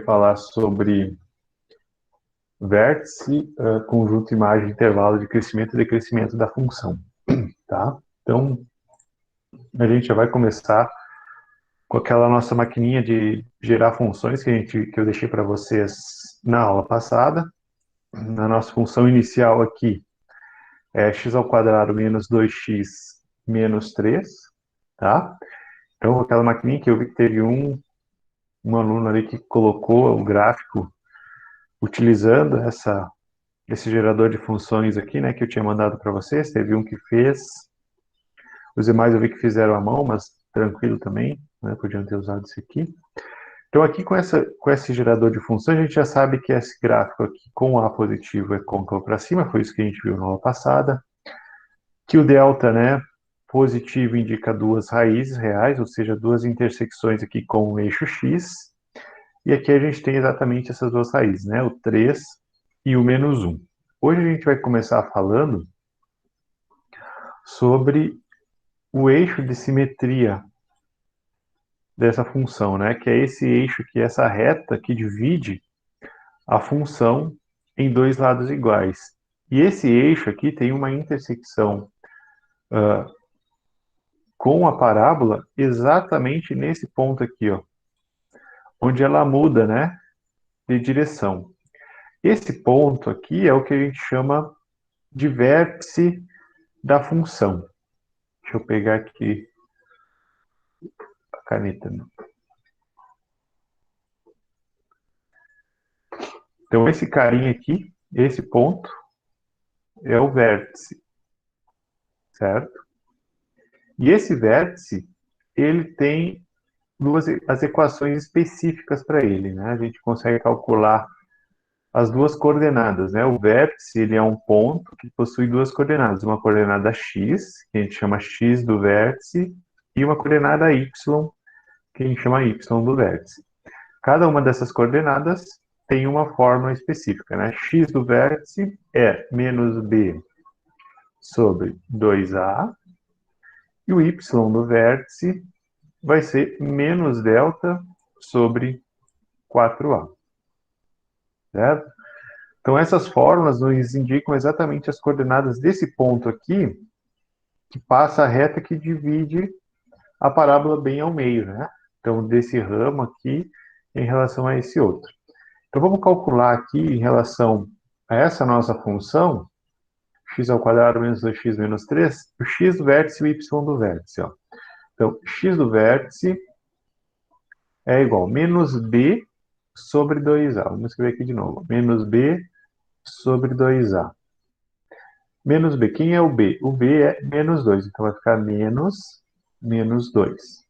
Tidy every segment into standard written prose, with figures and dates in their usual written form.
falar sobre vértice, conjunto, imagem, intervalo de crescimento e decrescimento da função, tá? Então, a gente já vai começar com aquela nossa maquininha de gerar funções que eu deixei para vocês na aula passada. Na nossa função inicial aqui é x ao quadrado menos 2x menos 3, tá? Então, aquela maquininha que eu vi que teve um aluno ali que colocou o gráfico utilizando esse gerador de funções aqui, né, que eu tinha mandado para vocês. Teve um que fez, os demais eu vi que fizeram à mão, mas tranquilo também, né, podiam ter usado isso aqui. Então aqui com esse gerador de funções, a gente já sabe que esse gráfico aqui com A positivo é côncavo para cima, foi isso que a gente viu na aula passada, que o delta, né, positivo indica duas raízes reais, ou seja, duas intersecções aqui com o eixo x, e aqui a gente tem exatamente essas duas raízes, né, o 3 e o menos 1. Hoje a gente vai começar falando sobre o eixo de simetria dessa função, né? Que é esse eixo, que é essa reta que divide a função em dois lados iguais. E esse eixo aqui tem uma intersecção com a parábola exatamente nesse ponto aqui, ó, onde ela muda, né, de direção. Esse ponto aqui é o que a gente chama de vértice da função. Deixa eu pegar aqui a caneta. Então, esse carinha aqui, esse ponto, é o vértice, certo? E esse vértice, ele tem as equações específicas para ele, né? A gente consegue calcular as duas coordenadas, né? O vértice, ele é um ponto que possui duas coordenadas, uma coordenada x, que a gente chama x do vértice, e uma coordenada y, que a gente chama y do vértice. Cada uma dessas coordenadas tem uma fórmula específica, né? X do vértice é menos b sobre 2a, e o y do vértice vai ser menos delta sobre 4a, certo? Então, essas fórmulas nos indicam exatamente as coordenadas desse ponto aqui, que passa a reta que divide a parábola bem ao meio, né? Então, desse ramo aqui em relação a esse outro. Então, vamos calcular aqui em relação a essa nossa função, x ao quadrado menos 2x menos 3, o x do vértice e o y do vértice, ó. Então, x do vértice é igual a menos b sobre 2a. Vamos escrever aqui de novo. Menos b sobre 2a. Menos b. Quem é o b? O b é menos 2. Então, vai ficar menos 2.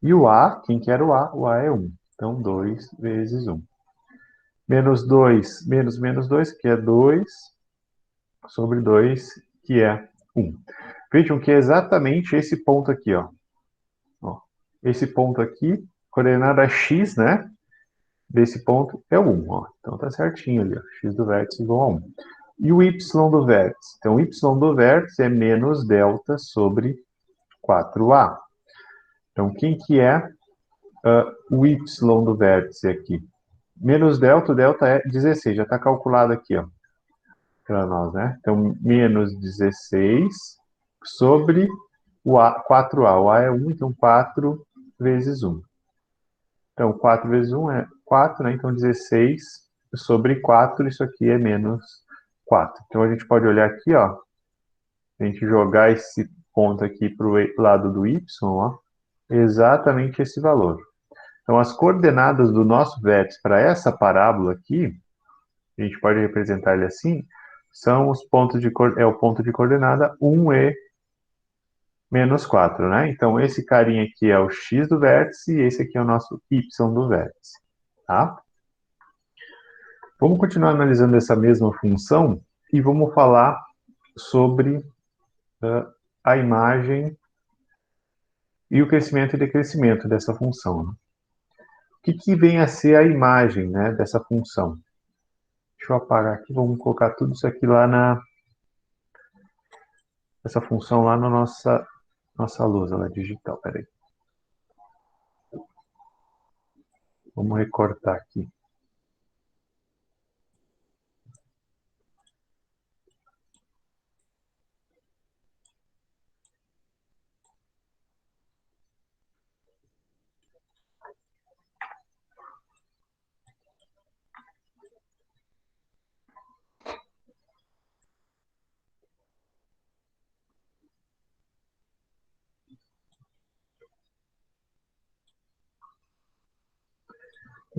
E o a, quem que era o a? O a é 1. Então, 2 vezes 1. Menos 2, menos 2, que é 2, sobre 2, que é 1. Vejam que é exatamente esse ponto aqui, ó. Esse ponto aqui, coordenada x, né? Desse ponto é o 1, ó. Então tá certinho ali, ó. X do vértice igual a 1. E o y do vértice? Então, o y do vértice é menos delta sobre 4a. Então, quem que é o y do vértice aqui? Menos delta, o delta é 16, já está calculado aqui, ó, para nós, né? Então, menos 16 sobre o a, 4a. O a é 1, então 4 vezes 1. Então, 4 vezes 1 é 4, né? Então, 16 sobre 4, isso aqui é menos 4. Então, a gente pode olhar aqui, ó, a gente jogar esse ponto aqui para o lado do y, ó, exatamente esse valor. Então, as coordenadas do nosso vértice para essa parábola aqui, a gente pode representar ele assim, são os pontos é o ponto de coordenada 1 e menos 4, né? Então, esse carinha aqui é o x do vértice e esse aqui é o nosso y do vértice, tá? Vamos continuar analisando essa mesma função e vamos falar sobre a imagem e o crescimento e decrescimento dessa função, né? O que vem a ser a imagem, né, dessa função? Deixa eu apagar aqui, vamos colocar tudo isso aqui lá essa função lá na nossa lousa lá digital, peraí. Vamos recortar aqui.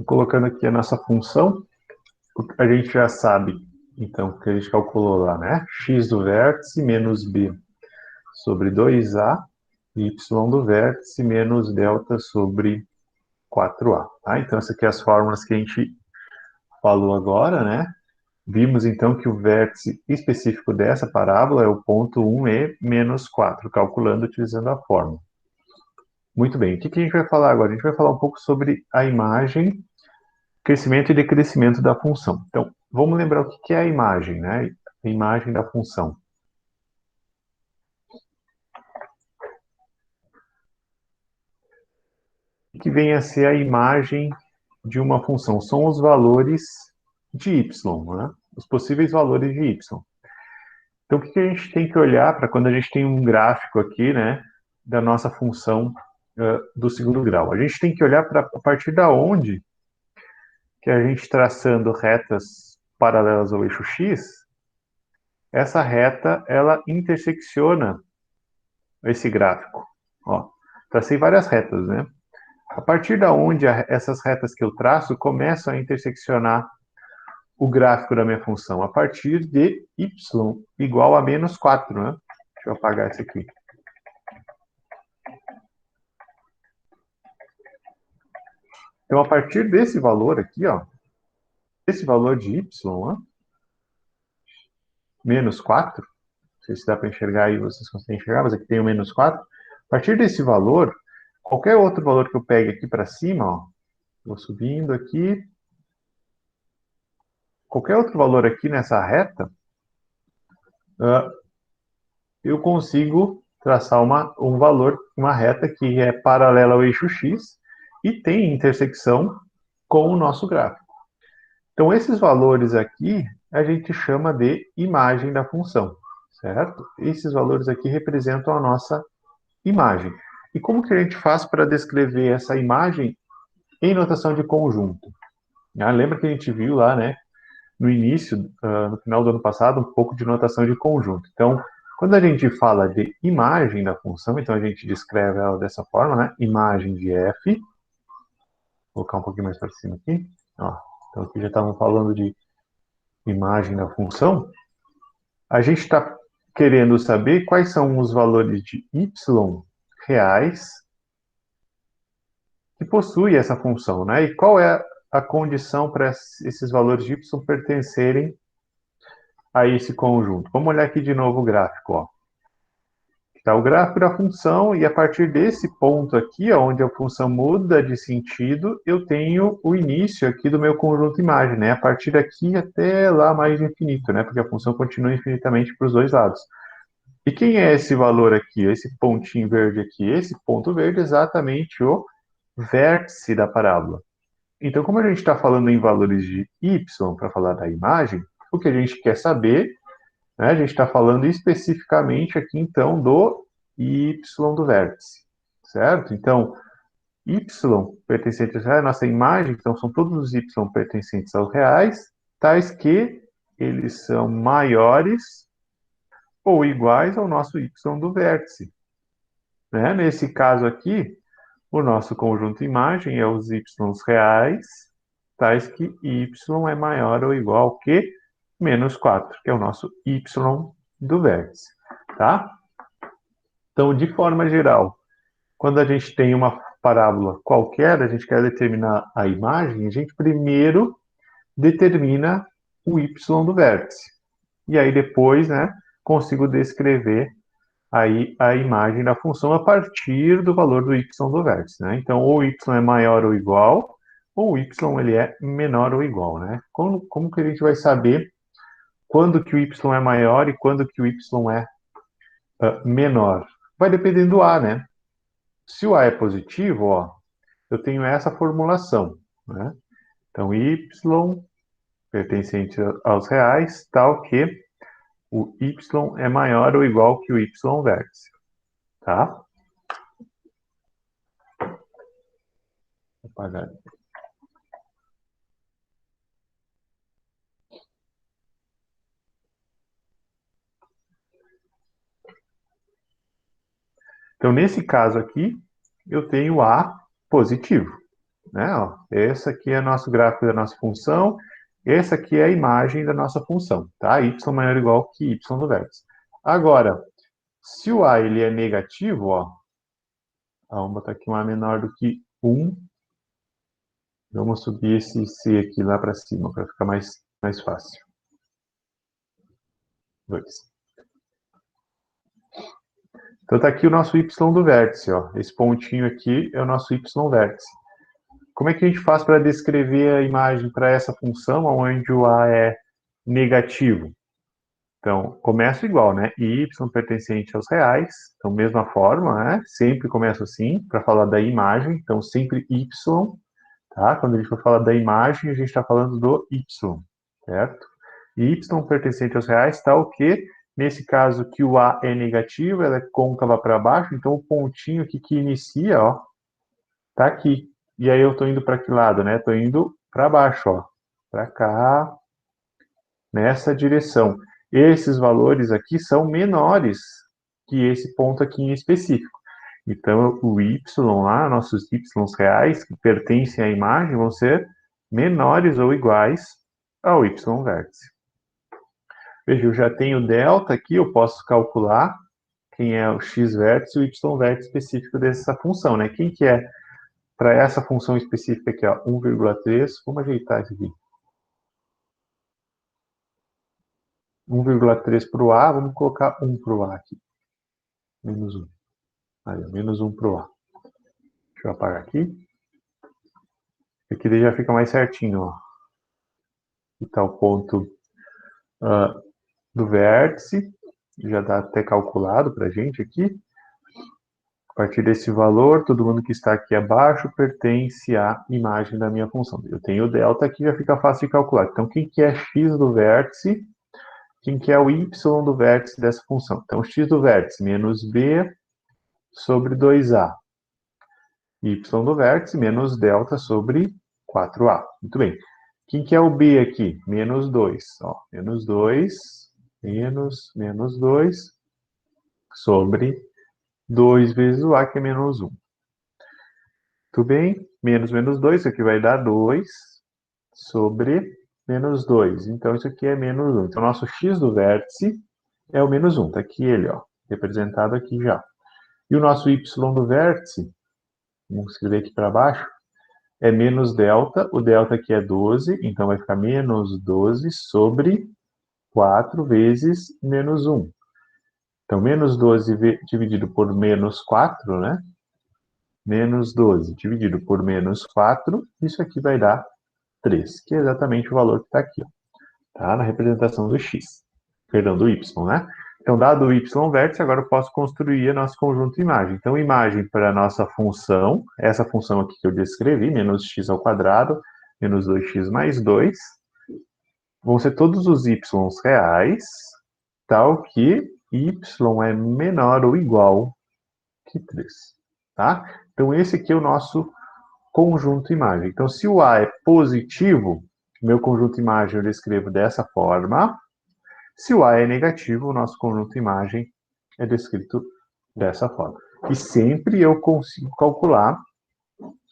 Colocando aqui a nossa função, a gente já sabe, então, que a gente calculou lá, né? X do vértice menos B sobre 2A, y do vértice menos delta sobre 4A. Tá? Então, essas aqui são as fórmulas que a gente falou agora, né? Vimos, então, que o vértice específico dessa parábola é o ponto 1e menos 4, calculando utilizando a fórmula. Muito bem, o que a gente vai falar agora? A gente vai falar um pouco sobre a imagem, crescimento e decrescimento da função. Então, vamos lembrar o que é a imagem, né? A imagem da função. O que vem a ser a imagem de uma função? São os valores de y, né? Os possíveis valores de y. Então, o que a gente tem que olhar para quando a gente tem um gráfico aqui, né, da nossa função do segundo grau? A gente tem que olhar para a partir da onde que a gente traçando retas paralelas ao eixo x, essa reta, ela intersecciona esse gráfico. Ó, tracei várias retas, né? A partir da onde essas retas que eu traço começam a interseccionar o gráfico da minha função, a partir de y igual a menos 4, né? Deixa eu apagar isso aqui. Então, a partir desse valor aqui, ó, esse valor de y, ó, menos 4, não sei se dá para enxergar aí, vocês conseguem enxergar, mas aqui tem o menos 4. A partir desse valor, qualquer outro valor que eu pegue aqui para cima, ó, vou subindo aqui, qualquer outro valor aqui nessa reta, eu consigo traçar um valor, uma reta que é paralela ao eixo x e tem intersecção com o nosso gráfico. Então, esses valores aqui, a gente chama de imagem da função, certo? Esses valores aqui representam a nossa imagem. E como que a gente faz para descrever essa imagem em notação de conjunto? Lembra que a gente viu lá, né, no início, no final do ano passado, um pouco de notação de conjunto. Então, quando a gente fala de imagem da função, então a gente descreve ela dessa forma, né? Imagem de f. Vou colocar um pouquinho mais para cima aqui. Ó, então aqui já estavam falando de imagem da função. A gente está querendo saber quais são os valores de y reais que possui essa função, né? E qual é a condição para esses valores de y pertencerem a esse conjunto. Vamos olhar aqui de novo o gráfico, ó. Está o gráfico da função, e a partir desse ponto aqui, onde a função muda de sentido, eu tenho o início aqui do meu conjunto imagem, né? A partir daqui até lá mais infinito, né? Porque a função continua infinitamente para os dois lados. E quem é esse valor aqui, esse pontinho verde aqui? Esse ponto verde é exatamente o vértice da parábola. Então, como a gente está falando em valores de y para falar da imagem, o que a gente quer saber, né, a gente está falando especificamente aqui, então, do y do vértice, certo? Então, y pertencente aos reais, nossa imagem, então, são todos os y pertencentes aos reais, tais que eles são maiores ou iguais ao nosso y do vértice. Né? Nesse caso aqui, o nosso conjunto imagem é os y reais, tais que y é maior ou igual que menos 4, que é o nosso y do vértice. Tá? Então, de forma geral, quando a gente tem uma parábola qualquer, a gente quer determinar a imagem, a gente primeiro determina o y do vértice. E aí depois, né, consigo descrever aí a imagem da função a partir do valor do y do vértice, né? Então, ou y é maior ou igual, ou o y ele é menor ou igual, né? Como que a gente vai saber quando que o y é maior e quando que o y é menor? Vai depender do a, né? Se o a é positivo, ó, eu tenho essa formulação, né? Então, y pertencente aos reais, tal que o y é maior ou igual que o y vértice, tá? Vou apagar. Então, nesse caso aqui, eu tenho A positivo, né? Ó, esse aqui é nosso gráfico da nossa função, essa aqui é a imagem da nossa função, tá? Y maior ou igual que y do vértice. Agora, se o A ele é negativo, ó, vamos botar aqui um A menor do que 1, vamos subir esse C aqui lá para cima, para ficar mais fácil. 2. Então, tá aqui o nosso y do vértice, ó. Esse pontinho aqui é o nosso y vértice. Como é que a gente faz para descrever a imagem para essa função, onde o A é negativo? Então, começa igual, né? Y pertencente aos reais. Então, mesma forma, né? Sempre começa assim, para falar da imagem. Então, sempre Y, tá? Quando a gente for falar da imagem, a gente está falando do Y, certo? Y pertencente aos reais, tal que, nesse caso que o A é negativo, ela é côncava para baixo, então o pontinho aqui que inicia, ó, tá aqui. E aí eu tô indo para que lado, né? Tô indo para baixo, ó, para cá, nessa direção. Esses valores aqui são menores que esse ponto aqui em específico. Então, o y lá, nossos y reais, que pertencem à imagem, vão ser menores ou iguais ao y vértice. Veja, eu já tenho delta aqui, eu posso calcular quem é o x vértice e o y vértice específico dessa função, né? Quem que é para essa função específica aqui, ó, 1,3, vamos ajeitar isso aqui. 1,3 para o A, vamos colocar 1 para o A aqui. Menos 1. Aí, menos 1 para o A. Deixa eu apagar aqui. Aqui daí já fica mais certinho, ó. Aqui está o ponto do vértice. Já dá até calculado para a gente aqui. A partir desse valor, todo mundo que está aqui abaixo pertence à imagem da minha função. Eu tenho o delta aqui, já fica fácil de calcular. Então, quem que é x do vértice? Quem que é o y do vértice dessa função? Então, x do vértice menos b sobre 2a. Y do vértice menos delta sobre 4a. Muito bem. Quem que é o b aqui? Menos 2. Ó, menos 2, menos 2, sobre 2 vezes o a, que é menos 1. Muito bem. Menos 2, isso aqui vai dar 2 sobre menos 2. Então, isso aqui é menos 1. Então, nosso x do vértice é o menos 1. Está aqui ele, ó, representado aqui já. E o nosso y do vértice, vamos escrever aqui para baixo, é menos delta. O delta aqui é 12, então vai ficar menos 12 sobre 4 vezes menos 1. Então, menos 12 dividido por menos 4, né? Menos 12 dividido por menos 4, isso aqui vai dar 3, que é exatamente o valor que está aqui, ó, tá? Na representação do x, perdão, do y, né? Então, dado o y vértice, agora eu posso construir nosso conjunto de imagem. Então, imagem para a nossa função, essa função aqui que eu descrevi, menos x ao quadrado, menos 2x mais 2, vão ser todos os y reais, tal que y é menor ou igual que 3, tá? Então, esse aqui é o nosso conjunto imagem. Então, se o A é positivo, meu conjunto imagem eu descrevo dessa forma. Se o A é negativo, o nosso conjunto imagem é descrito dessa forma. E sempre eu consigo calcular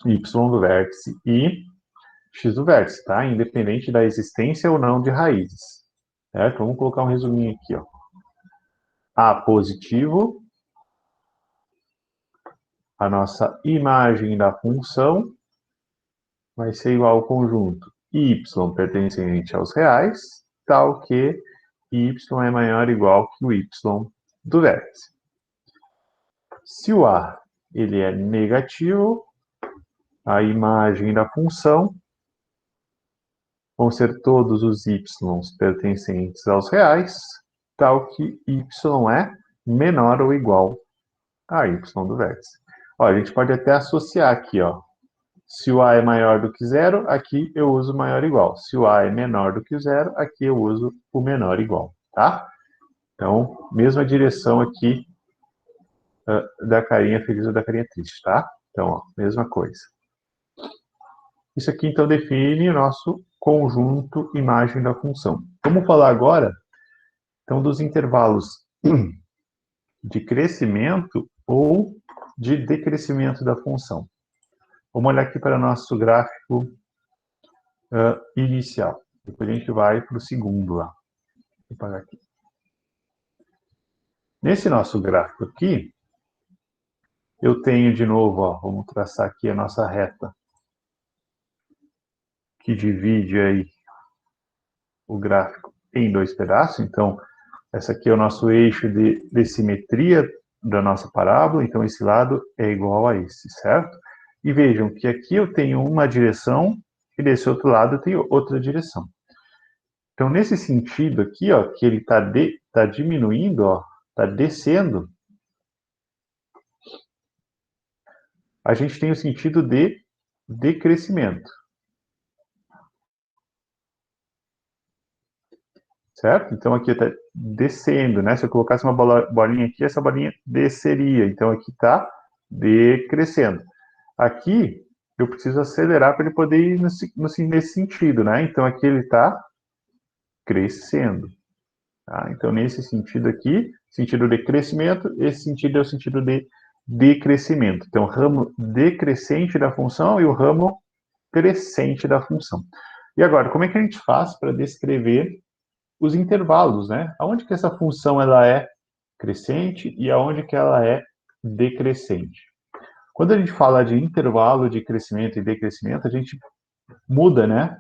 y do vértice e x do vértice, tá? Independente da existência ou não de raízes. Certo? Vamos colocar um resuminho aqui, ó. A positivo, a nossa imagem da função vai ser igual ao conjunto y pertencente aos reais, tal que y é maior ou igual que o y do vértice. Se o A ele é negativo, a imagem da função vão ser todos os y pertencentes aos reais, tal que y é menor ou igual a y do vértice. Ó, a gente pode até associar aqui, ó. Se o A é maior do que zero, aqui eu uso o maior igual. Se o A é menor do que o zero, aqui eu uso o menor igual, tá? Então, mesma direção aqui da carinha feliz ou da carinha triste, tá? Então, ó, mesma coisa. Isso aqui, então, define o nosso conjunto imagem da função. Vamos falar agora, então, dos intervalos de crescimento ou de decrescimento da função. Vamos olhar aqui para o nosso gráfico inicial. Depois a gente vai para o segundo lá. Vou apagar aqui. Nesse nosso gráfico aqui, eu tenho de novo, ó, vamos traçar aqui a nossa reta que divide aí o gráfico em dois pedaços. Então, essa aqui é o nosso eixo de simetria da nossa parábola. Então, esse lado é igual a esse, certo? E vejam que aqui eu tenho uma direção e desse outro lado eu tenho outra direção. Então, nesse sentido aqui, ó, que ele tá diminuindo, ó, tá descendo, a gente tem o sentido de decrescimento. Certo? Então, aqui está descendo, né? Se eu colocasse uma bolinha aqui, essa bolinha desceria. Então, aqui está decrescendo. Aqui, eu preciso acelerar para ele poder ir nesse sentido, né? Então, aqui ele está crescendo. Tá? Então, nesse sentido aqui, sentido de crescimento, esse sentido é o sentido de decrescimento. Então, o ramo decrescente da função e o ramo crescente da função. E agora, como é que a gente faz para descrever os intervalos, né? Aonde que essa função ela é crescente e aonde que ela é decrescente. Quando a gente fala de intervalo de crescimento e decrescimento, a gente muda, né,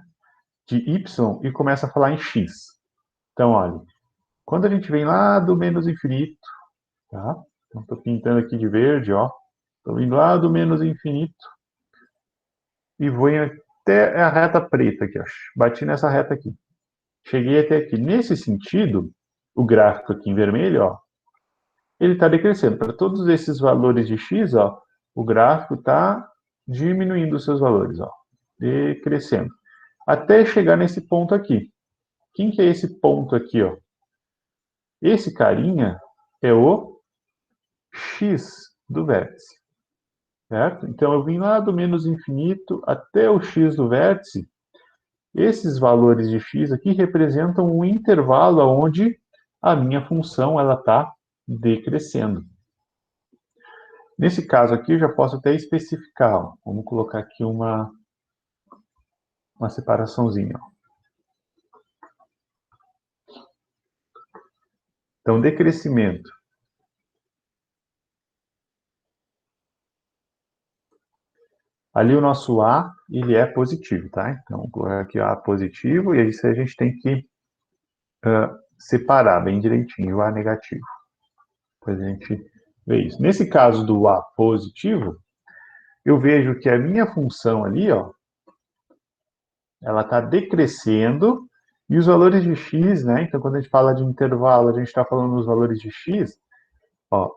de y e começa a falar em x. Então, olha, quando a gente vem lá do menos infinito, tá? Então, estou pintando aqui de verde, ó. Estou indo lá do menos infinito e vou até a reta preta aqui, ó. Bati nessa reta aqui. Cheguei até aqui. Nesse sentido, o gráfico aqui em vermelho, ó, ele está decrescendo. Para todos esses valores de x, ó, o gráfico está diminuindo os seus valores, ó, decrescendo. Até chegar nesse ponto aqui. Quem que é esse ponto aqui, ó? Esse carinha é o x do vértice. Certo? Então, eu vim lá do menos infinito até o x do vértice. Esses valores de x aqui representam um intervalo onde a minha função ela está decrescendo. Nesse caso aqui, eu já posso até especificar. Ó. Vamos colocar aqui uma separaçãozinha. Ó. Então, decrescimento. Ali o nosso A, ele é positivo, tá? Então, vou colocar aqui A positivo, e isso a gente tem que separar bem direitinho o A negativo. Depois a gente vê isso. Nesse caso do A positivo, eu vejo que a minha função ali, ó, ela está decrescendo, e os valores de x, né? Então, quando a gente fala de intervalo, a gente está falando dos valores de x, ó,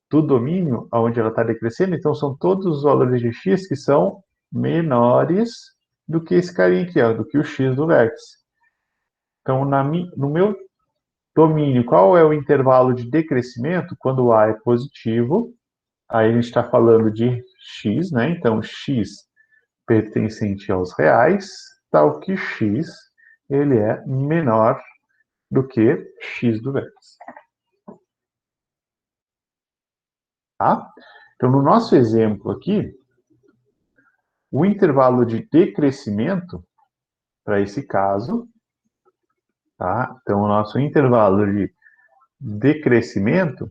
do domínio, onde ela está decrescendo, então são todos os valores de x que são menores do que esse carinha aqui, ó, do que o x do vértice. Então, no meu domínio, qual é o intervalo de decrescimento? Quando o A é positivo, aí a gente está falando de x, né? Então, x pertencente aos reais, tal que x ele é menor do que x do vértice. Tá? Então, no nosso exemplo aqui, o intervalo de decrescimento, para esse caso, tá? Então, o nosso intervalo de decrescimento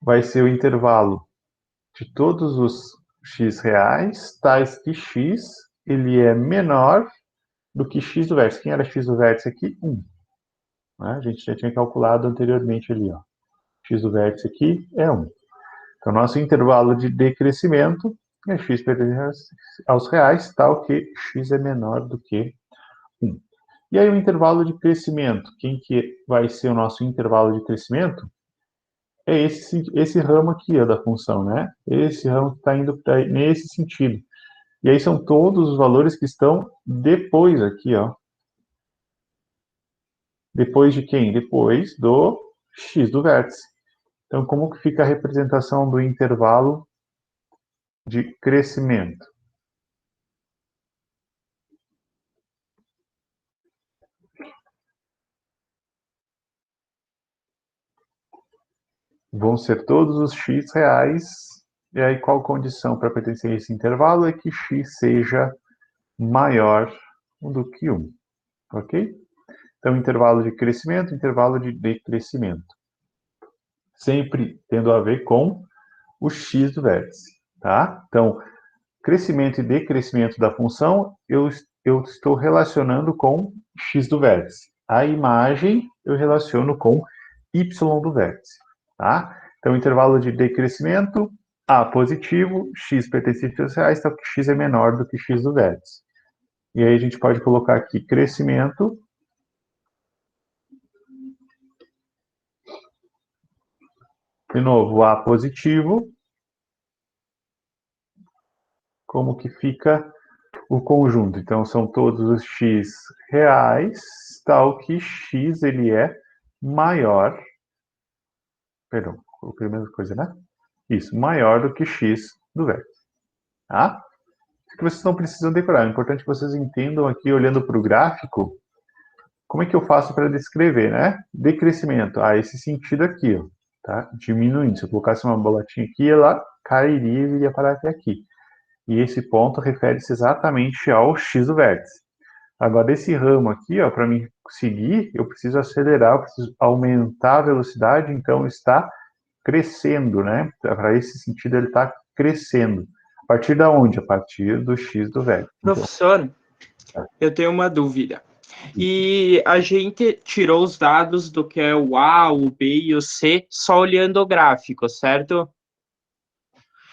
vai ser o intervalo de todos os x reais, tais que x ele é menor do que x do vértice. Quem era x do vértice aqui? 1. Né? A gente já tinha calculado anteriormente ali. Ó. X do vértice aqui é 1. Então, nosso intervalo de decrescimento é x pertence aos reais, tal que x é menor do que 1. E aí o intervalo de crescimento, quem que vai ser o nosso intervalo de crescimento? é esse ramo aqui ó, da função, né? Esse ramo que está indo nesse sentido. E aí são todos os valores que estão depois aqui, ó. Depois de quem? Depois do x do vértice. Então, como que fica a representação do intervalo de crescimento? Vão ser todos os x reais. E aí, qual condição para pertencer a esse intervalo é que x seja maior do que 1. Ok? Então, intervalo de crescimento, intervalo de decrescimento. Sempre tendo a ver com o x do vértice. Tá? Então, crescimento e decrescimento da função, eu estou relacionando com x do vértice. A imagem eu relaciono com y do vértice. Tá? Então, intervalo de decrescimento, A positivo, x pertence a x reais, então que x é menor do que x do vértice. E aí a gente pode colocar aqui crescimento. De novo, A positivo. Como que fica o conjunto? Então, são todos os x reais, tal que x ele é maior. Perdão, coloquei a mesma coisa, né? Isso, maior do que x do vértice. Tá? Isso que vocês não precisam decorar. É importante que vocês entendam aqui, olhando para o gráfico, como é que eu faço para descrever, né? Decrescimento. Ah, esse sentido aqui, ó, tá? Diminuindo. Se eu colocasse uma bolotinha aqui, ela cairia e iria parar até aqui. E esse ponto refere-se exatamente ao x do vértice. Agora, esse ramo aqui, ó, para mim seguir, eu preciso acelerar, eu preciso aumentar a velocidade, então está crescendo, né? Para esse sentido, ele está crescendo. A partir da onde? A partir do x do vértice. Professor, eu tenho uma dúvida. E a gente tirou os dados do que é o A, o B e o C só olhando o gráfico, certo?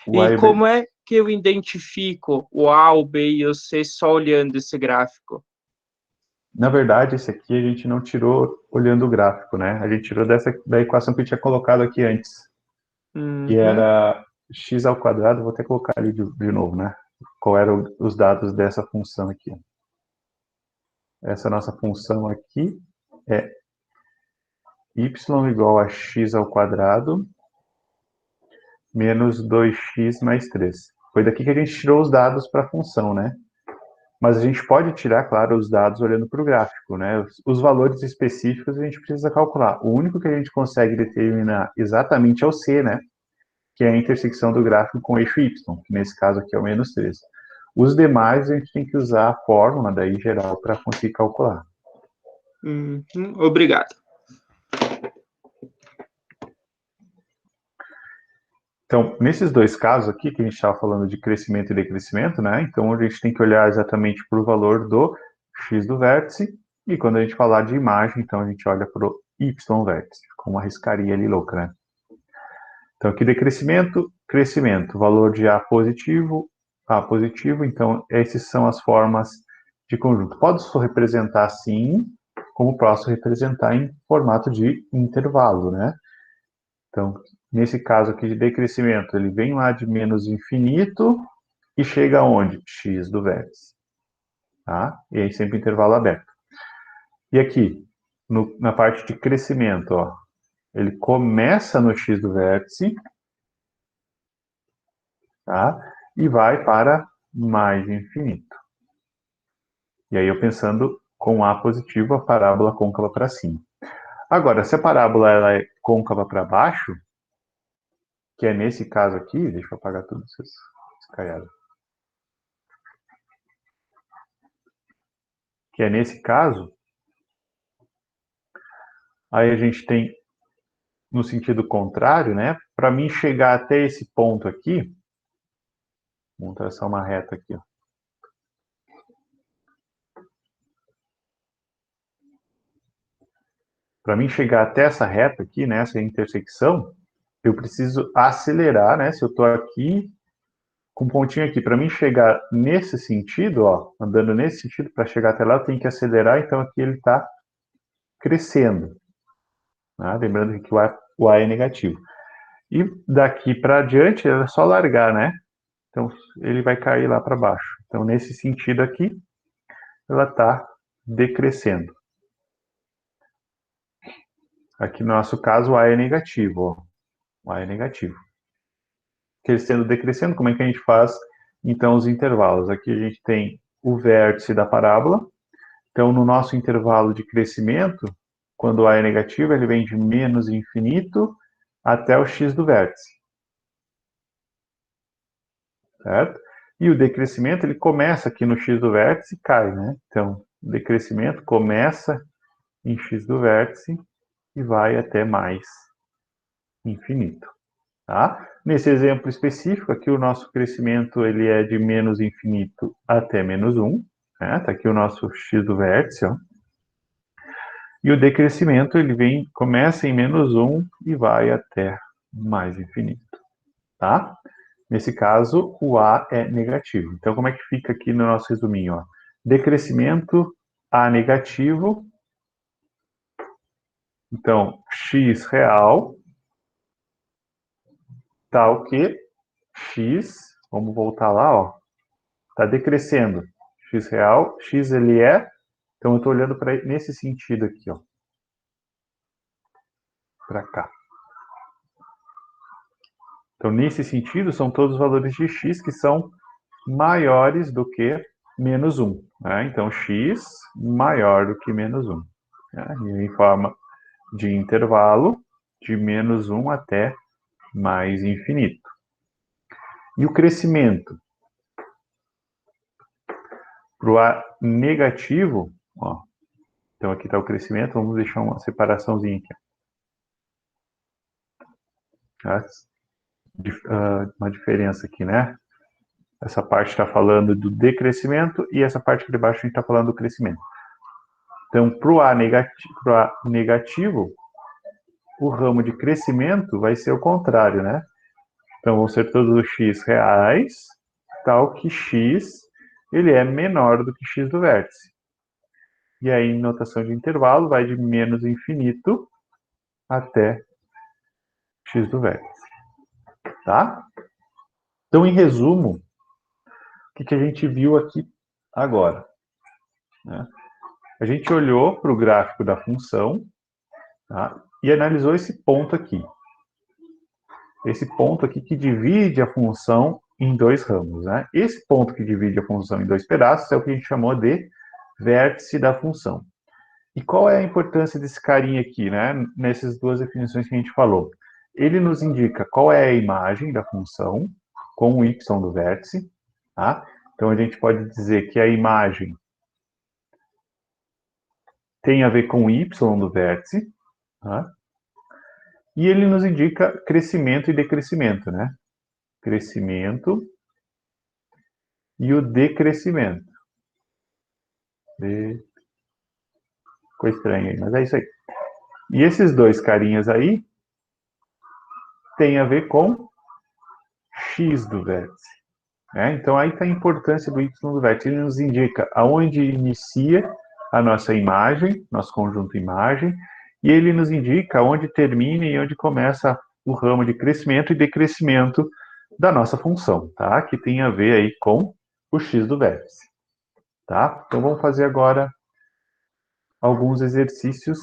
E como é que eu identifico o A, o B e o C só olhando esse gráfico? Na verdade, esse aqui a gente não tirou olhando o gráfico, né? A gente tirou da equação que eu tinha colocado aqui antes, que era x ao quadrado, vou até colocar ali de novo, né? Qual eram os dados dessa função aqui. Essa nossa função aqui é y igual a x ao quadrado menos 2x mais 3. Foi daqui que a gente tirou os dados para a função, né? Mas a gente pode tirar, claro, os dados olhando para o gráfico, né? Os valores específicos a gente precisa calcular. O único que a gente consegue determinar exatamente é o C, né? Que é a intersecção do gráfico com o eixo Y, que nesse caso aqui é o menos 3. Os demais a gente tem que usar a fórmula daí geral para conseguir calcular. Obrigado. Então, nesses dois casos aqui, que a gente estava falando de crescimento e decrescimento, né? Então, a gente tem que olhar exatamente para o valor do x do vértice, e quando a gente falar de imagem, então a gente olha para o y vértice, com uma riscaria ali louca, né? Então, aqui decrescimento, crescimento, valor de A positivo, então essas são as formas de conjunto. Posso representar assim, como posso representar em formato de intervalo, né? Então, nesse caso aqui de decrescimento, ele vem lá de menos infinito e chega aonde? X do vértice. Tá? E aí sempre intervalo aberto. E aqui, na parte de crescimento, ó, ele começa no X do vértice, tá? E vai para mais infinito. E aí eu pensando com A positivo, a parábola côncava para cima. Agora, se a parábola ela é côncava para baixo, que é nesse caso aqui, deixa eu apagar tudo essas caiadas. Que é nesse caso, aí a gente tem no sentido contrário, né? Para mim chegar até esse ponto aqui, vamos traçar uma reta aqui, ó. Para mim chegar até essa reta aqui, nessa intersecção, eu preciso acelerar, né? Se eu estou aqui com um pontinho aqui, para mim chegar nesse sentido, ó, andando nesse sentido, para chegar até lá, eu tenho que acelerar, então aqui ele está crescendo. Né? Lembrando que o A é negativo. E daqui para adiante, é só largar, né? Então, ele vai cair lá para baixo. Então, nesse sentido aqui, ela está decrescendo. Aqui no nosso caso, o A é negativo. Ó. O A é negativo. Crescendo, decrescendo, como é que a gente faz, então, os intervalos? Aqui a gente tem o vértice da parábola. Então, no nosso intervalo de crescimento, quando o A é negativo, ele vem de menos infinito até o x do vértice. Certo? E o decrescimento, ele começa aqui no x do vértice e cai, né? Então, o decrescimento começa em x do vértice e vai até mais infinito. Tá? Nesse exemplo específico, aqui o nosso crescimento ele é de menos infinito até menos 1. Né? Tá aqui o nosso x do vértice. Ó. E o decrescimento ele começa em menos 1 e vai até mais infinito. Tá? Nesse caso, o A é negativo. Então, como é que fica aqui no nosso resuminho? Ó? Decrescimento A negativo. Então, x real tal que x, vamos voltar lá, ó, está decrescendo. X real, x ele é, então eu estou olhando para nesse sentido aqui, ó, para cá. Então, nesse sentido, são todos os valores de x que são maiores do que menos 1. Né? Então, x maior do que menos 1. Né? E em forma de intervalo, de menos 1 até mais infinito. E o crescimento? Para o A negativo, ó, então aqui está o crescimento, vamos deixar uma separaçãozinha aqui. Tá? Uma diferença aqui, né? Essa parte está falando do decrescimento e essa parte aqui de baixo a gente está falando do crescimento. Então, para o A negativo, o ramo de crescimento vai ser o contrário, né? Então, vão ser todos os x reais, tal que x ele é menor do que x do vértice. E aí, em notação de intervalo, vai de menos infinito até x do vértice. Tá? Então, em resumo, o que a gente viu aqui agora? Né? A gente olhou para o gráfico da função, tá? E analisou esse ponto aqui. Esse ponto aqui que divide a função em dois ramos. Né? Esse ponto que divide a função em dois pedaços é o que a gente chamou de vértice da função. E qual é a importância desse carinha aqui, né? Nessas duas definições que a gente falou? Ele nos indica qual é a imagem da função com o y do vértice. Tá? Então, a gente pode dizer que a imagem tem a ver com o y do vértice. Tá? E ele nos indica crescimento e decrescimento, né? Crescimento e o decrescimento. Ficou estranho aí, mas é isso aí. E esses dois carinhas aí tem a ver com x do vértice. Né? Então, aí está a importância do y do vértice. Ele nos indica aonde inicia a nossa imagem, nosso conjunto imagem, e ele nos indica onde termina e onde começa o ramo de crescimento e decrescimento da nossa função, tá? Que tem a ver aí com o x do vértice. Tá? Então, vamos fazer agora alguns exercícios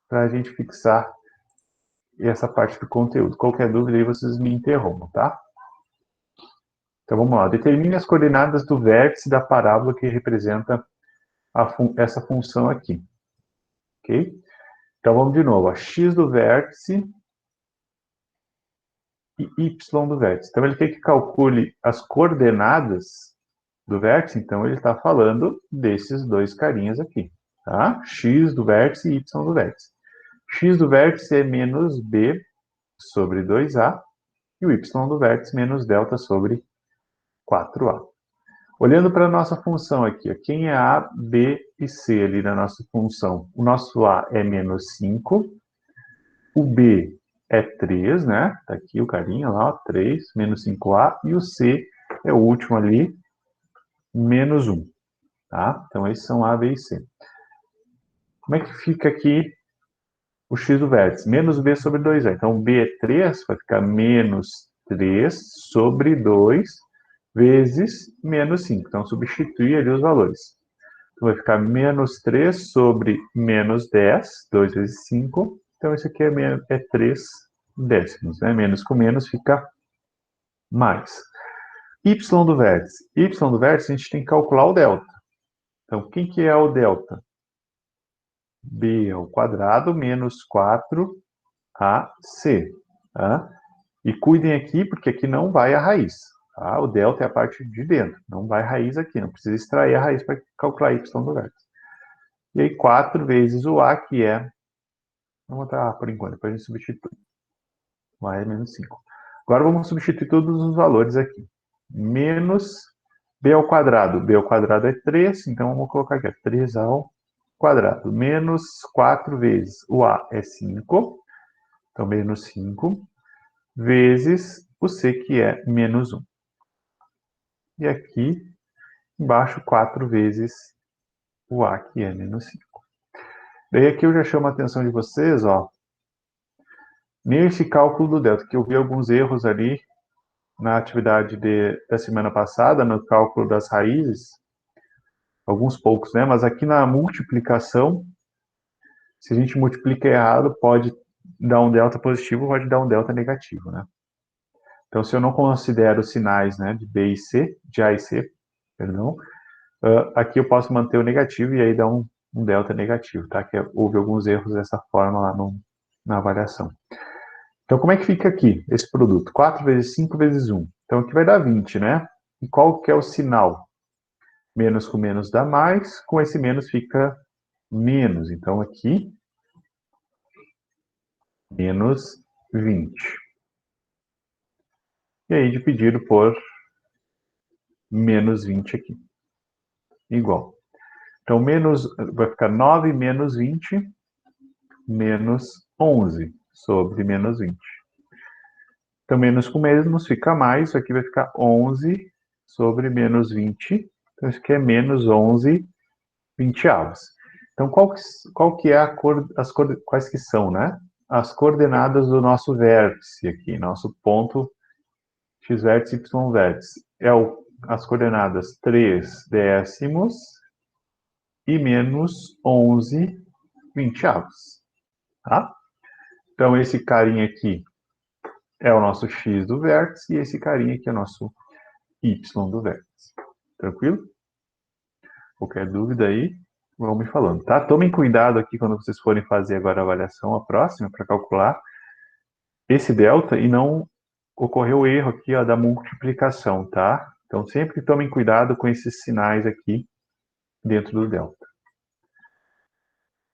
para a gente fixar essa parte do conteúdo. Qualquer dúvida aí, vocês me interrompam, tá? Então, vamos lá. Determine as coordenadas do vértice da parábola que representa essa função aqui. Ok? Então, vamos de novo. A x do vértice e y do vértice. Então, ele quer que calcule as coordenadas do vértice. Então, ele está falando desses dois carinhas aqui. Tá? X do vértice e y do vértice. X do vértice é menos b sobre 2a e o y do vértice menos delta sobre 4a. Olhando para a nossa função aqui, ó, quem é A, B e C ali na nossa função? O nosso A é menos 5, o B é 3, né? Tá aqui o carinha lá, ó, 3, menos 5A, e o C é o último ali, menos 1. Tá? Então, esses são A, B e C. Como é que fica aqui o x do vértice, menos b sobre 2a. Então, b é 3, vai ficar menos 3 sobre 2 vezes menos 5. Então, substituir ali os valores. Então, vai ficar menos 3 sobre menos 10, 2 vezes 5. Então, isso aqui é 3 décimos, né? Menos com menos fica mais. Y do vértice. Y do vértice, a gente tem que calcular o delta. Então, quem que é o delta? B ao quadrado menos 4AC. Tá? E cuidem aqui, porque aqui não vai a raiz. Tá? O delta é a parte de dentro, não vai raiz aqui, não precisa extrair a raiz para calcular y do vértice. E aí 4 vezes o A, que é... Vamos botar A por enquanto, depois a gente substitui. O A é menos 5. Agora vamos substituir todos os valores aqui. Menos B ao quadrado. B ao quadrado é 3, então vamos colocar aqui, 3 ao quadrado. Menos 4 vezes o A é 5, então menos 5, vezes o C, que é menos 1. E aqui embaixo 4 vezes o A, que é menos 5. Daí aqui eu já chamo a atenção de vocês, ó, nesse cálculo do delta, que eu vi alguns erros ali na atividade da semana passada, no cálculo das raízes, alguns poucos, né? Mas aqui na multiplicação, se a gente multiplica errado, pode dar um delta positivo, pode dar um delta negativo, né? Então, se eu não considero os sinais, né, de B e C, de A e C, perdão, aqui eu posso manter o negativo e aí dar um delta negativo, tá? Que houve alguns erros dessa forma lá na avaliação. Então, como é que fica aqui esse produto? 4 vezes 5 vezes 1. Então, aqui vai dar 20, né? E qual que é o sinal? Menos com menos dá mais, com esse menos fica menos. Então, aqui, menos 20. E aí, dividido por menos 20 aqui. Igual. Então, vai ficar 9 menos 20, menos 11 sobre menos 20. Então, menos com menos fica mais, isso aqui vai ficar 11 sobre menos 20. Então, isso aqui é menos 11 vinteavos. Então, qual que é quais que são, né? As coordenadas do nosso vértice aqui, nosso ponto x vértice, y vértice. As coordenadas 3 décimos e menos 11 vinteavos. Tá? Então, esse carinha aqui é o nosso x do vértice e esse carinha aqui é o nosso y do vértice. Tranquilo? Qualquer dúvida aí, vão me falando, tá? Tomem cuidado aqui quando vocês forem fazer agora a avaliação, a próxima, para calcular esse delta e não ocorrer o erro aqui, ó, da multiplicação, tá? Então, sempre tomem cuidado com esses sinais aqui dentro do delta.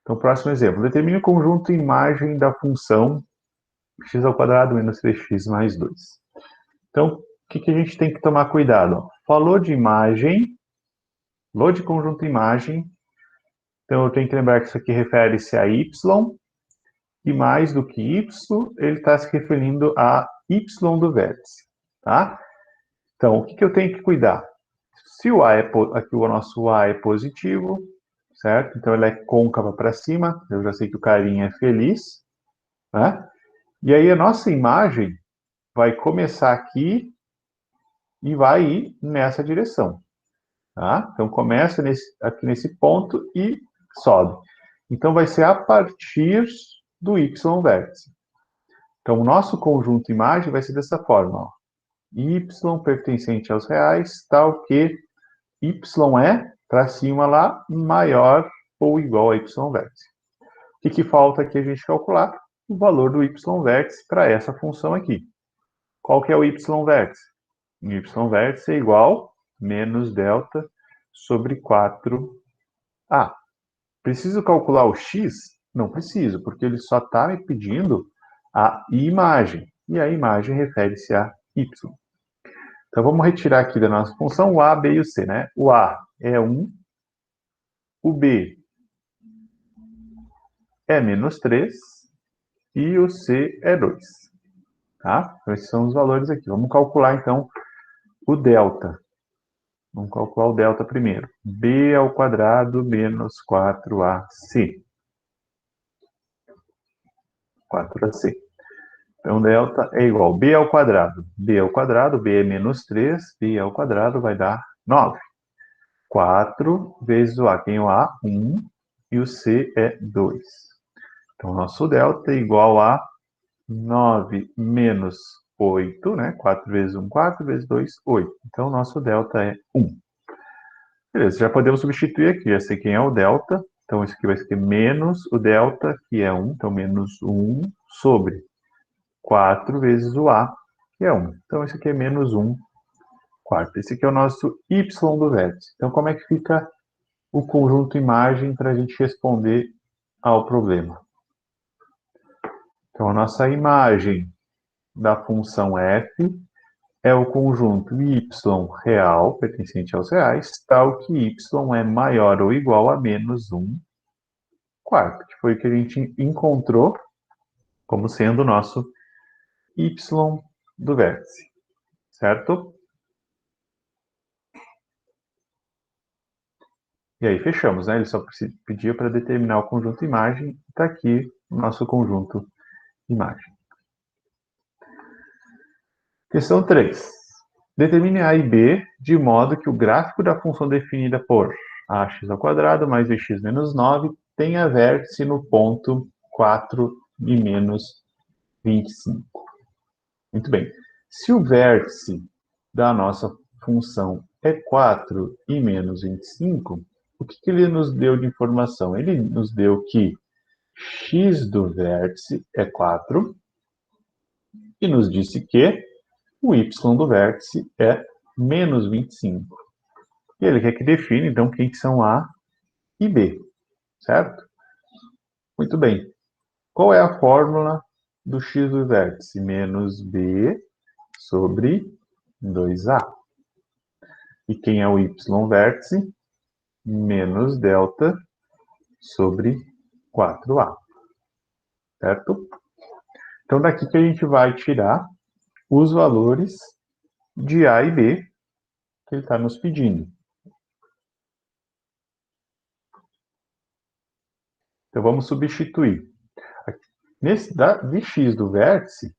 Então, próximo exemplo. Determine o conjunto imagem da função x ao quadrado menos 3x mais 2. Então, o que a gente tem que tomar cuidado? Falou de imagem, falou de conjunto imagem, então eu tenho que lembrar que isso aqui refere-se a y, e mais do que y, ele está se referindo a y do vértice, tá? Então, o que eu tenho que cuidar? Se o A aqui o nosso A é positivo, certo? Então, ele é côncava para cima, eu já sei que o carinha é feliz, né? E aí, a nossa imagem vai começar aqui e vai ir nessa direção, tá? Então, começa aqui nesse ponto e sobe. Então, vai ser a partir do y vértice. Então, o nosso conjunto imagem vai ser dessa forma, ó. Y pertencente aos reais, tal que y é, para cima lá, maior ou igual a y vértice. O que falta aqui a gente calcular? O valor do y vértice para essa função aqui. Qual que é o y vértice? O y vértice é igual a menos delta sobre 4a. Preciso calcular o x? Não preciso, porque ele só está me pedindo a imagem. E a imagem refere-se a y. Então, vamos retirar aqui da nossa função o a, b e o c, né? O a é 1, o b é menos 3 e o c é 2. Tá? Então, esses são os valores aqui. Vamos calcular, então, o delta. Vamos calcular o delta primeiro. B ao quadrado menos 4AC. 4ac. Então, delta é igual a b ao quadrado. B ao quadrado, b é menos 3, b ao quadrado vai dar 9. 4 vezes o a. Quem é o a? 1. E o c é 2. Então, nosso delta é igual a 9 menos 8, né? 4 vezes 1, 4 vezes 2, 8. Então, nosso delta é 1. Beleza, já podemos substituir aqui. Já sei quem é o delta. Então, isso aqui vai ser menos o delta, que é 1. Então, menos 1 sobre 4 vezes o a, que é 1. Então, isso aqui é menos 1 quarto. Esse aqui é o nosso y do vértice. Então, como é que fica o conjunto imagem para a gente responder ao problema? Então, a nossa imagem da função f é o conjunto y real, pertencente aos reais, tal que y é maior ou igual a menos 1 quarto, que foi o que a gente encontrou como sendo o nosso y do vértice, certo? E aí fechamos, né? Ele só pedia para determinar o conjunto imagem, está aqui o nosso conjunto imagem. Questão 3. Determine A e B de modo que o gráfico da função definida por ax² mais bx menos 9 tenha vértice no ponto 4 e menos 25. Muito bem. Se o vértice da nossa função é 4 e menos 25, o que ele nos deu de informação? Ele nos deu que x do vértice é 4 e nos disse que o y do vértice é menos 25. E ele quer que define, então, quem são A e B, certo? Muito bem. Qual é a fórmula do x do vértice? Menos b sobre 2a. E quem é o y vértice? Menos delta sobre 4a. Certo? Então, daqui que a gente vai tirar os valores de A e B que ele está nos pedindo. Então, vamos substituir. De x do vértice,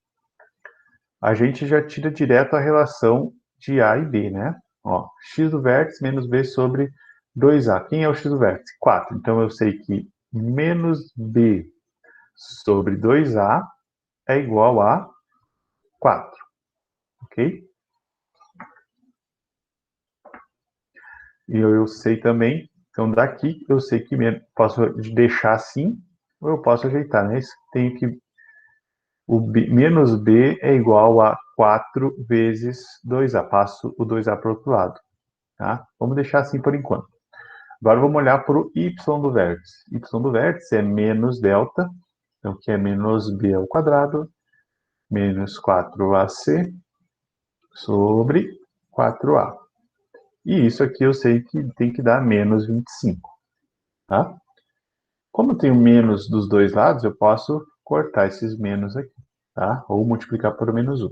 a gente já tira direto a relação de A e B, né? Ó, x do vértice menos b sobre 2a. Quem é o x do vértice? 4. Então, eu sei que menos b sobre 2a é igual a 4. Ok? E eu sei também, então daqui eu sei que posso deixar assim, ou eu posso ajeitar, né? Tenho que menos b é igual a 4 vezes 2a. Passo o 2a para o outro lado. Tá? Vamos deixar assim por enquanto. Agora vamos olhar para o y do vértice. Y do vértice é menos delta, então que é menos b ao quadrado, menos 4ac sobre 4a. E isso aqui eu sei que tem que dar menos 25. Tá? Como eu tenho menos dos dois lados, eu posso cortar esses menos aqui. Tá? Ou multiplicar por menos 1.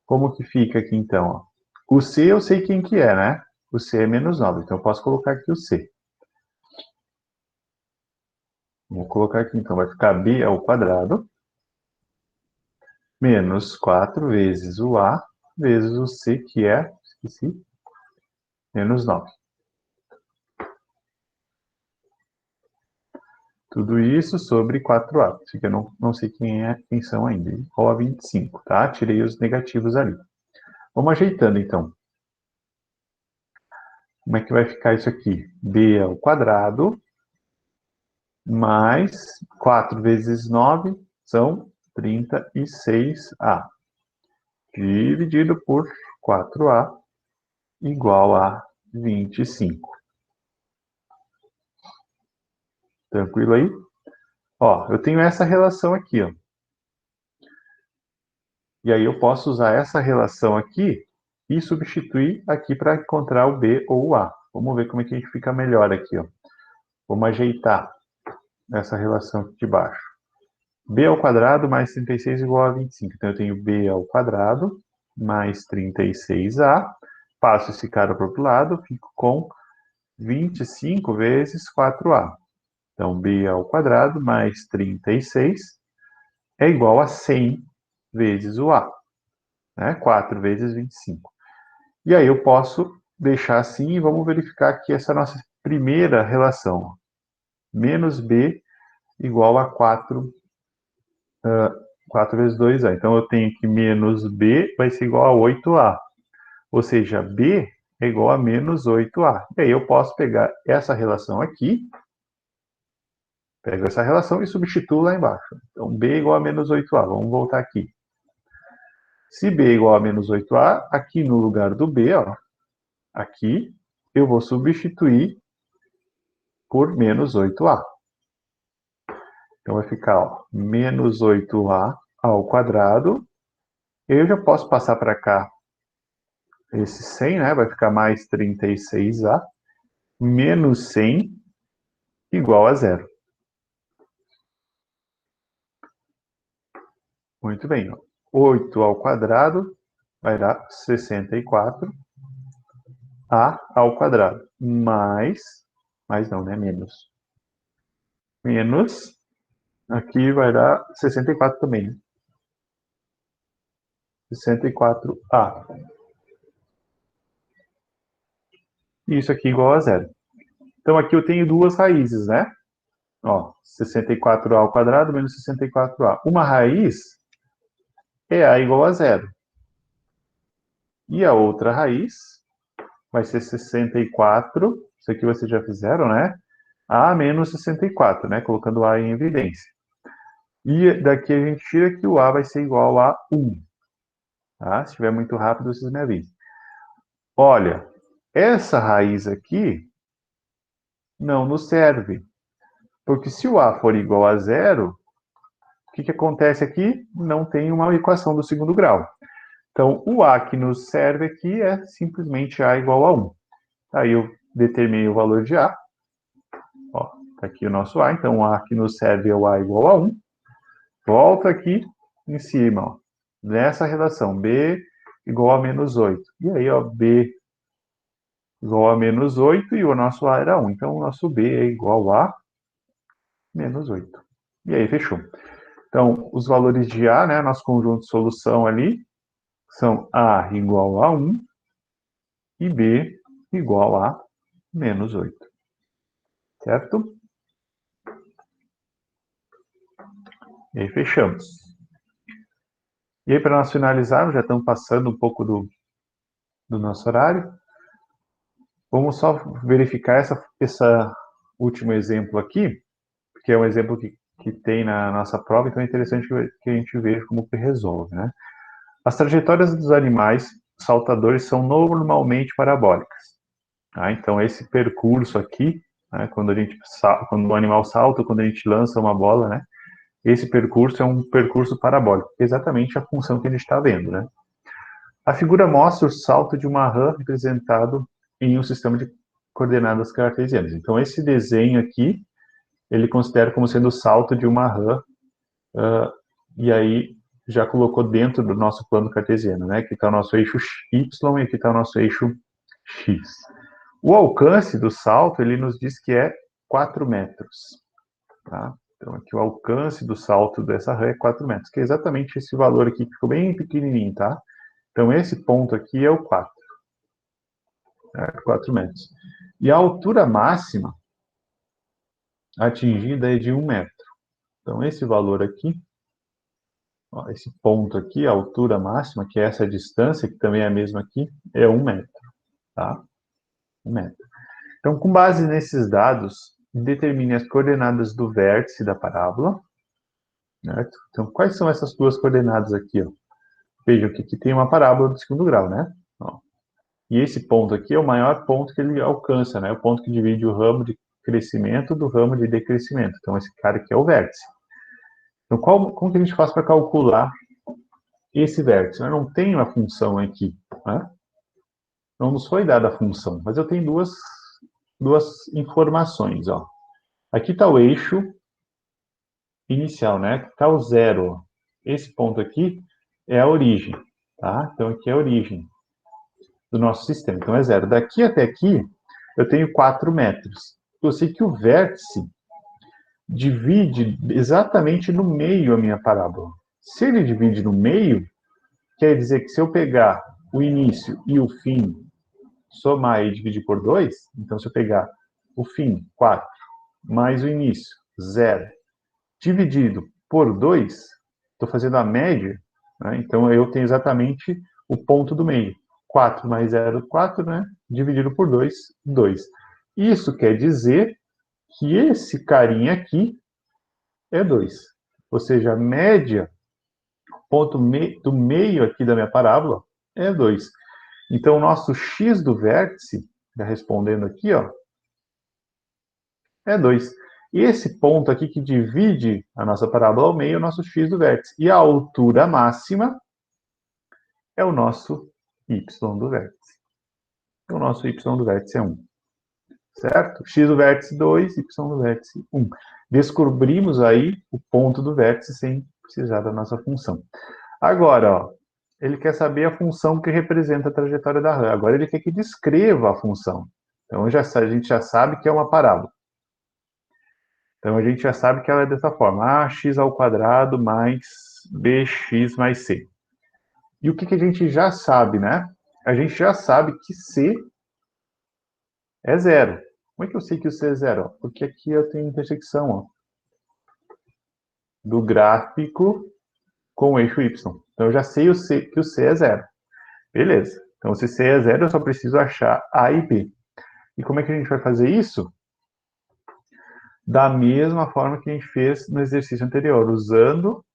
Como que fica aqui então? Ó? O c eu sei quem que é, né? O c é menos 9, então eu posso colocar aqui o c. Vou colocar aqui então, vai ficar b ao quadrado menos 4 vezes o a vezes o c, que é, esqueci, menos 9. Tudo isso sobre 4a, que eu não sei quem são ainda, igual a 25, tá? Tirei os negativos ali. Vamos ajeitando então. Como é que vai ficar isso aqui? b ao quadrado mais 4 vezes 9 são 36a. Dividido por 4a igual a 25. Tranquilo aí? Ó, eu tenho essa relação aqui, ó. E aí eu posso usar essa relação aqui e substituir aqui para encontrar o b ou o a. Vamos ver como é que a gente fica melhor aqui, ó. Vamos ajeitar essa relação aqui de baixo. b ao quadrado mais 36 igual a 25. Então, eu tenho b ao quadrado mais 36a. Passo esse cara para o outro lado, fico com 25 vezes 4a. Então, b ao quadrado mais 36 é igual a 100 vezes o A, né? 4 vezes 25. E aí eu posso deixar assim e vamos verificar aqui essa nossa primeira relação. Menos B igual a 4 vezes 2A. Então, eu tenho que menos B vai ser igual a 8A. Ou seja, B é igual a menos 8A. E aí eu posso pegar essa relação aqui, pego essa relação e substituo lá embaixo. Então, B é igual a menos 8A. Vamos voltar aqui. Se B é igual a menos 8A, aqui no lugar do B, ó, aqui, eu vou substituir por menos 8A. Então, vai ficar ó, menos 8A ao quadrado. Eu já posso passar para cá esse 100, né? Vai ficar mais 36A, menos 100, igual a zero. Muito bem. Ó. 8 ao quadrado vai dar 64A ao quadrado. Mais não, né? Menos, aqui vai dar 64 também, né? 64A. Isso aqui igual a zero. Então, aqui eu tenho duas raízes, né? Ó, 64A ao quadrado menos 64A. Uma raiz é A igual a zero. E a outra raiz vai ser 64, isso aqui vocês já fizeram, né? A menos 64, né? Colocando A em evidência. E daqui a gente tira que o A vai ser igual a 1. Tá? Se estiver muito rápido, vocês me avisem. Olha, essa raiz aqui não nos serve. Porque se o A for igual a zero, o que acontece aqui? Não tem uma equação do segundo grau. Então, o A que nos serve aqui é simplesmente A igual a 1. Aí eu determinei o valor de A. Ó, tá aqui o nosso A. Então, o A que nos serve é o A igual a 1. Volta aqui em cima, ó, nessa relação. B igual a menos 8. E aí, ó, B igual a menos 8 e o nosso A era 1. Então, o nosso B é igual a menos 8. E aí, fechou. Então, os valores de A, né, nosso conjunto de solução ali, são A igual a 1 e B igual a menos 8. Certo? E aí, fechamos. E aí, para nós finalizarmos, já estamos passando um pouco do nosso horário. Vamos só verificar esse último exemplo aqui, porque é um exemplo que tem na nossa prova, então é interessante que a gente veja como que resolve, né? As trajetórias dos animais saltadores são normalmente parabólicas. Tá? Então, esse percurso aqui, né, quando o animal salta, quando a gente lança uma bola, né, esse percurso é um percurso parabólico, exatamente a função que a gente está vendo. Né? A figura mostra o salto de uma rã representado em um sistema de coordenadas cartesianas. Então, esse desenho aqui, ele considera como sendo o salto de uma rã, e aí já colocou dentro do nosso plano cartesiano, né? Aqui está o nosso eixo Y e aqui está o nosso eixo X. O alcance do salto, ele nos diz que é 4 metros. Tá? Então, aqui o alcance do salto dessa rã é 4 metros, que é exatamente esse valor aqui, que ficou bem pequenininho, tá? Então, esse ponto aqui é o 4. 4 metros. E a altura máxima atingida é de 1 metro. Então, esse valor aqui, ó, esse ponto aqui, a altura máxima, que é essa distância, que também é a mesma aqui, é 1 metro. Tá? 1 metro. Então, com base nesses dados, determine as coordenadas do vértice da parábola. Certo? Então, quais são essas duas coordenadas aqui? Ó? Vejam que aqui tem uma parábola do segundo grau, né? Ó. E esse ponto aqui é o maior ponto que ele alcança, né? O ponto que divide o ramo de crescimento do ramo de decrescimento. Então, esse cara aqui é o vértice. Então, como que a gente faz para calcular esse vértice? Eu não tenho a função aqui, né? Não nos foi dada a função, mas eu tenho duas informações, ó. Aqui está o eixo inicial, né? Está o zero. Esse ponto aqui é a origem, tá? Então, aqui é a origem do nosso sistema. Então, é zero. Daqui até aqui, eu tenho 4 metros. Eu sei que o vértice divide exatamente no meio a minha parábola. Se ele divide no meio, quer dizer que se eu pegar o início e o fim, somar e dividir por 2, então se eu pegar o fim, 4, mais o início, 0, dividido por 2, estou fazendo a média, né? Então eu tenho exatamente o ponto do meio. 4 mais 0, 4, né? Dividido por 2, 2. Isso quer dizer que esse carinha aqui é 2. Ou seja, a média, ponto do meio aqui da minha parábola, é 2. Então, o nosso x do vértice, já respondendo aqui, ó, é 2. E esse ponto aqui que divide a nossa parábola ao meio é o nosso x do vértice. E a altura máxima é o nosso y do vértice. Então, o nosso y do vértice é 1. Certo? X do vértice 2, y do vértice 1. Descobrimos aí o ponto do vértice sem precisar da nossa função. Agora, ó, ele quer saber a função que representa a trajetória da rã. Agora ele quer que descreva a função. Então a gente já sabe que é uma parábola. Então a gente já sabe que ela é dessa forma: ax ao quadrado mais bx mais c. E o que a gente já sabe, né? A gente já sabe que c é zero. Como é que eu sei que o c é zero? Porque aqui eu tenho intersecção, ó, do gráfico com o eixo y. Então eu já sei que o c é zero. Beleza. Então se c é zero, eu só preciso achar a e b. E como é que a gente vai fazer isso? Da mesma forma que a gente fez no exercício anterior, usando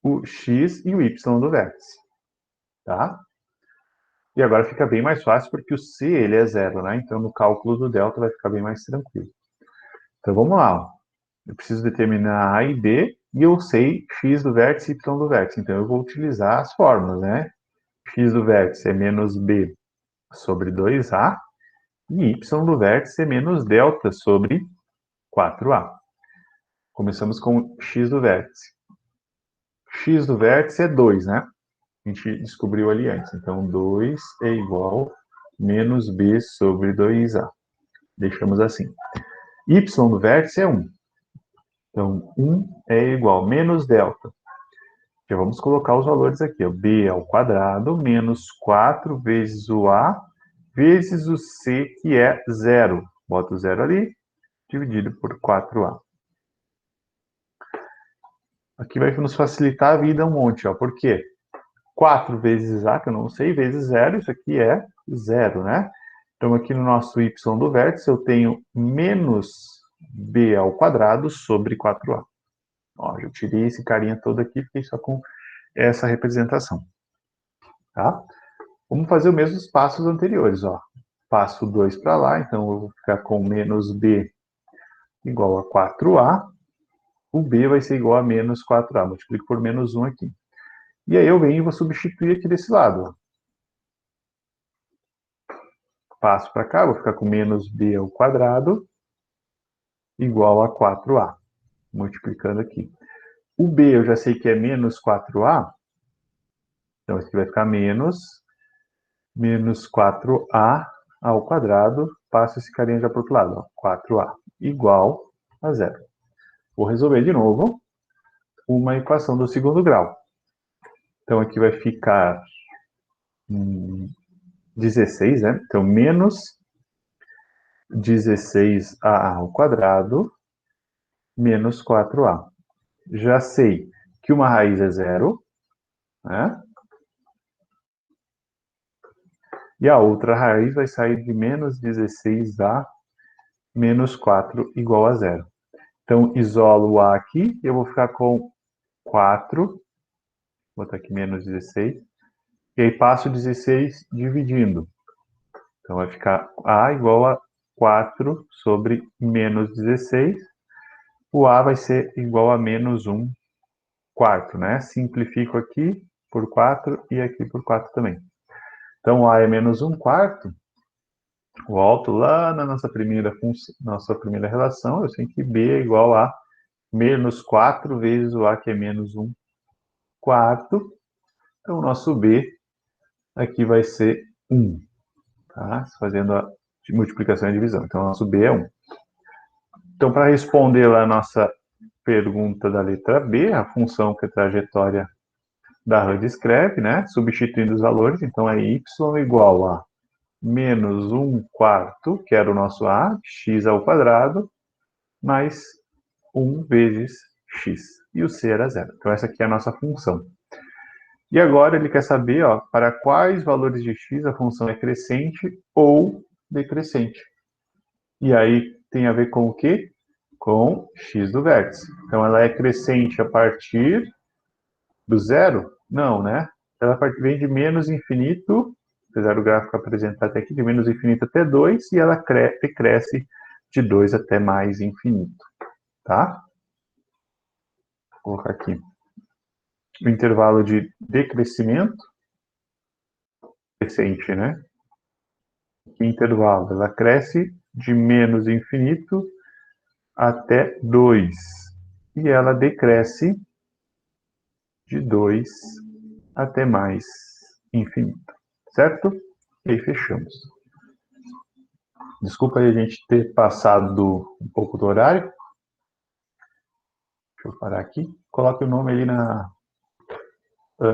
o x e o y do vértice. Tá? E agora fica bem mais fácil porque o c ele é zero, né? Então no cálculo do delta vai ficar bem mais tranquilo. Então vamos lá. Ó. Eu preciso determinar a e b e eu sei x do vértice e y do vértice. Então eu vou utilizar as fórmulas, né? X do vértice é menos b sobre 2a e y do vértice é menos delta sobre 4a. Começamos com x do vértice. X do vértice é 2, né? A gente descobriu ali antes. Então, 2 é igual a menos b sobre 2a. Deixamos assim. Y do vértice é 1. Então, 1 é igual a menos delta. Já vamos colocar os valores aqui. Ó. B ao quadrado menos 4 vezes o a vezes o c, que é 0. Bota o 0 ali, dividido por 4a. Aqui vai nos facilitar a vida um monte. Ó. Por quê? 4 vezes a, que eu não sei, vezes 0, isso aqui é 0, né? Então, aqui no nosso y do vértice, eu tenho menos b ao quadrado sobre 4a. Ó, eu tirei esse carinha todo aqui, fiquei só com essa representação. Tá? Vamos fazer os mesmos passos anteriores. Ó. Passo 2 para lá, então eu vou ficar com menos b igual a 4a. O b vai ser igual a menos 4a. Multiplico por menos 1 aqui. E aí eu venho e vou substituir aqui desse lado. Ó. Passo para cá, vou ficar com menos b ao quadrado igual a 4a. Multiplicando aqui. O b eu já sei que é menos 4a. Então, isso aqui vai ficar menos 4a ao quadrado. Passo esse carinha já para o outro lado. Ó, 4a igual a 0. Vou resolver de novo uma equação do segundo grau. Então, aqui vai ficar 16, né? Então, menos 16a ao quadrado menos 4a. Já sei que uma raiz é 0, né? E a outra raiz vai sair de menos 16a menos 4 igual a 0. Então, isolo o a aqui, eu vou ficar com 4, vou botar aqui menos 16, e aí passo 16 dividindo. Então, vai ficar a igual a 4 sobre menos 16. O a vai ser igual a menos 1 quarto, né? Simplifico aqui por 4 e aqui por 4 também. Então, o a é menos 1 quarto. Volto lá na nossa primeira relação, eu sei que b é igual a menos 4 vezes o a, que é menos 1 quarto. Então, o nosso b aqui vai ser 1. Tá? Fazendo a multiplicação e divisão. Então, o nosso b é 1. Então, para responder lá a nossa pergunta da letra B, a função que a trajetória da rã descreve, né? Substituindo os valores, então é y igual a menos 1/4, que era o nosso a, x ao quadrado, mais 1 vezes x. E o c era 0. Então, essa aqui é a nossa função. E agora ele quer saber, ó, para quais valores de x a função é crescente ou decrescente. E aí tem a ver com o quê? Com x do vértice. Então, ela é crescente a partir do zero? Não, né? Ela vem de menos infinito, apesar do gráfico apresentar até aqui, de menos infinito até 2, e ela cresce de 2 até mais infinito. Tá? Vou colocar aqui o intervalo de decrescimento, crescente, né? Que intervalo? Ela cresce de menos infinito até 2. E ela decresce de 2 até mais infinito. Certo? E aí fechamos. Desculpa aí a gente ter passado um pouco do horário. Deixa eu parar aqui. Coloque o nome ali